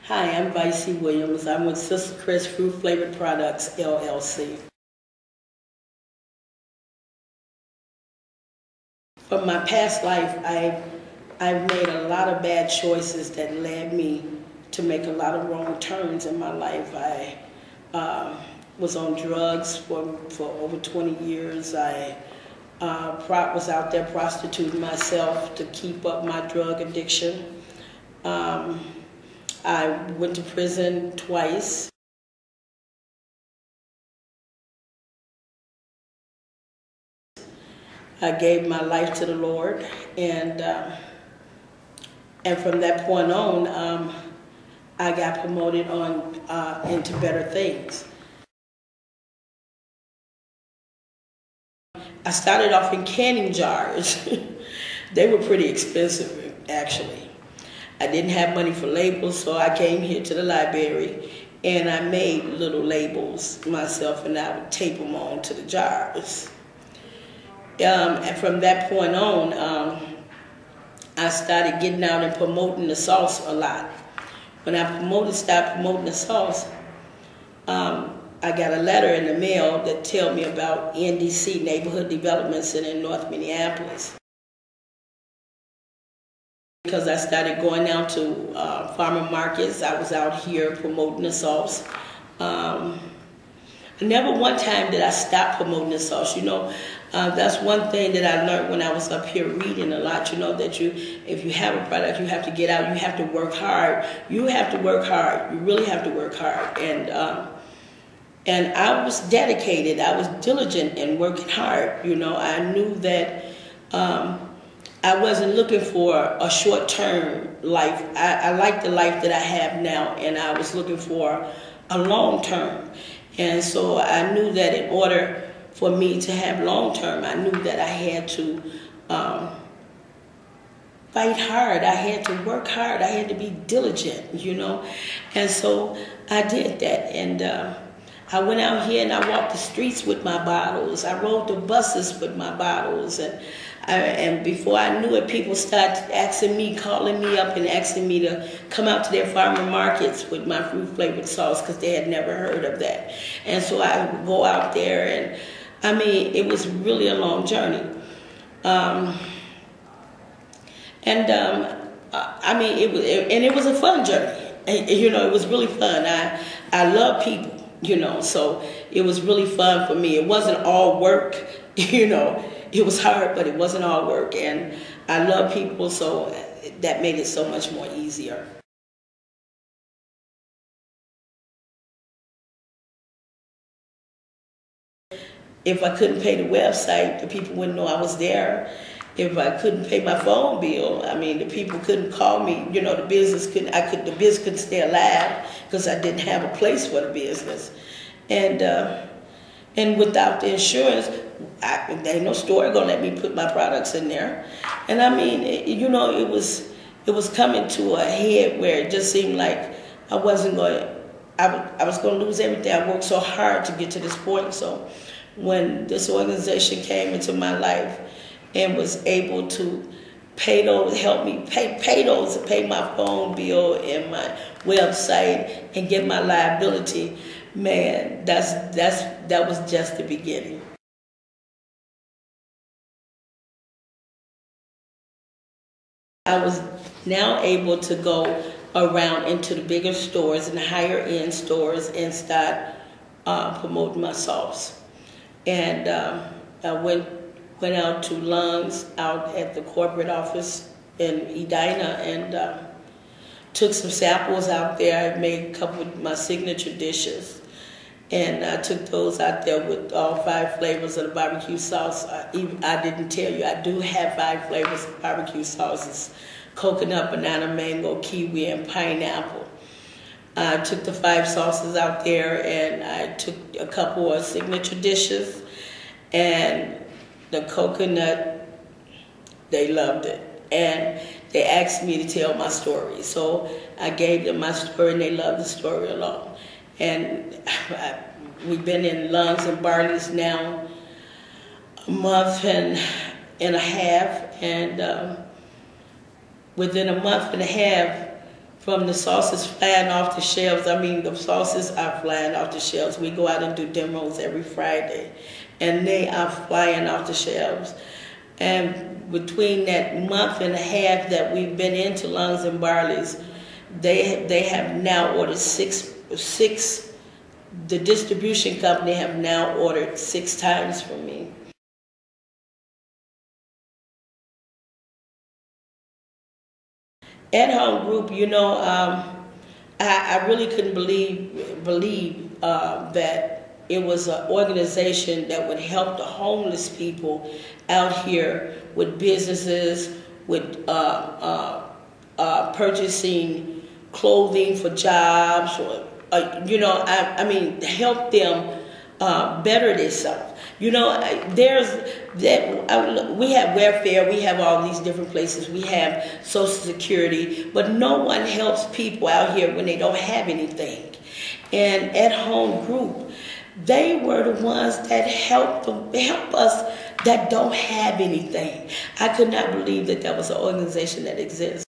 Hi, I'm Vicie Williams. I'm with Sister Chris Fruit Flavored Products, LLC. From my past life, I've made a lot of bad choices that led me to make a lot of wrong turns in my life. I was on drugs for over 20 years. I was out there prostituting myself to keep up my drug addiction. I went to prison twice. I gave my life to the Lord, and from that point on, I got promoted on into better things. I started off in canning jars. They were pretty expensive, actually. I didn't have money for labels, so I came here to the library and I made little labels myself, and I would tape them on to the jars. And from that point on, I started getting out and promoting the sauce a lot. When I started promoting the sauce, I got a letter in the mail that tell me about NDC, Neighborhood Development Center in North Minneapolis. Because I started going out to farmer markets, I was out here promoting the sauce. Never one time did I stop promoting the sauce. You know, that's one thing that I learned when I was up here reading a lot. You know, that if you have a product, you have to get out. You have to work hard. You have to work hard. You really have to work hard. And I was dedicated. I was diligent and working hard. You know, I knew that I wasn't looking for a short-term life. I like the life that I have now, and I was looking for a long-term. And so I knew that in order for me to have long-term, I knew that I had to fight hard. I had to work hard. I had to be diligent, you know. And so I did that. And I went out here and I walked the streets with my bottles. I rode the buses with my bottles. And before I knew it, people started asking me, calling me up and asking me to come out to their farmer markets with my fruit-flavored sauce because they had never heard of that. And so I would go out there, and I mean, it was really a long journey. I mean, it was a fun journey. You know, it was really fun. I love people, you know, so it was really fun for me. It wasn't all work, you know. It was hard, but it wasn't all work, and I love people, so that made it so much more easier. If I couldn't pay the website, the people wouldn't know I was there. If I couldn't pay my phone bill, I mean, the people couldn't call me. You know, the business couldn't stay alive because I didn't have a place for the business, and without the insurance, there ain't no store gonna let me put my products in there. And I mean, you know, it was coming to a head where it just seemed like I was gonna lose everything. I worked so hard to get to this point. So when this organization came into my life and was able to help me pay my phone bill and my website and get my liability, man, that was just the beginning. I was now able to go around into the bigger stores and the higher end stores and start promoting my sauce. And I went out to Lungs out at the corporate office in Edina and took some samples out there. I made a couple of my signature dishes. And I took those out there with all 5 flavors of the barbecue sauce. I didn't tell you, I do have 5 flavors of barbecue sauces: coconut, banana, mango, kiwi, and pineapple. I took the 5 sauces out there, and I took a couple of signature dishes. And the coconut, they loved it. And they asked me to tell my story. So I gave them my story, and they loved the story along. And we've been in Lungs and Barley's now a month and a half, and within a month and a half, from the sauces flying off the shelves. I mean, the sauces are flying off the shelves. We go out and do demos every Friday, and they are flying off the shelves. And between that month and a half that we've been into Lungs and Barley's, they have now ordered six. The distribution company have now ordered 6 times from me. At Home Group, you know, I really couldn't believe that it was an organization that would help the homeless people out here with businesses, with purchasing clothing for jobs, or you know, I mean, help them better themselves. You know, we have welfare, we have all these different places, we have Social Security, but no one helps people out here when they don't have anything. And At Home Group, they were the ones that help us that don't have anything. I could not believe that there was an organization that exists.